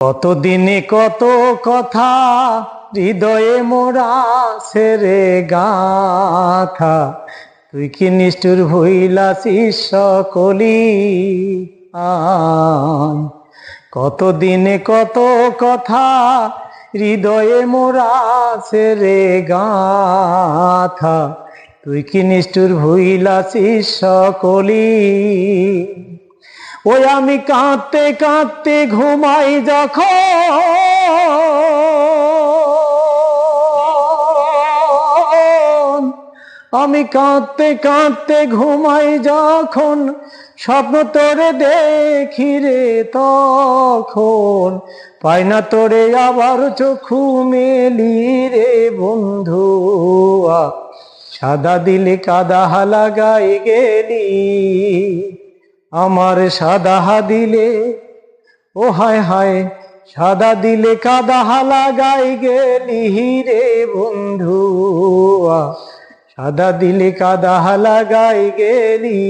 কতদিনে কত কথা হৃদয়ে মোরা সেরে গাথা, তুই কি নিষ্ঠুর ভুইলাছিস সকলি আয়। কতদিনে কত কথা হৃদয়ে মোরা সেরে গাথা, তুই কি নিষ্ঠুর ভুইলাছিস সকলি। ওই আমি কাঁদতে কাঁদতে ঘুমাই যখন, আমি কাঁদতে কাঁদতে ঘুমাই যখন, স্বপ্ন তোরে দেখি রে তখন, পাই না তোরে আবার চক্ষু মেলি রে বন্ধু। সাদা দিলে কাদা লাগাই গেলি, আমার সাদা দিলে, ও হায় হায়, সাদা দিলে কাদা লাগাই গেলি রে বন্ধু। সাদা দিলে কাদা লাগাই গেলি।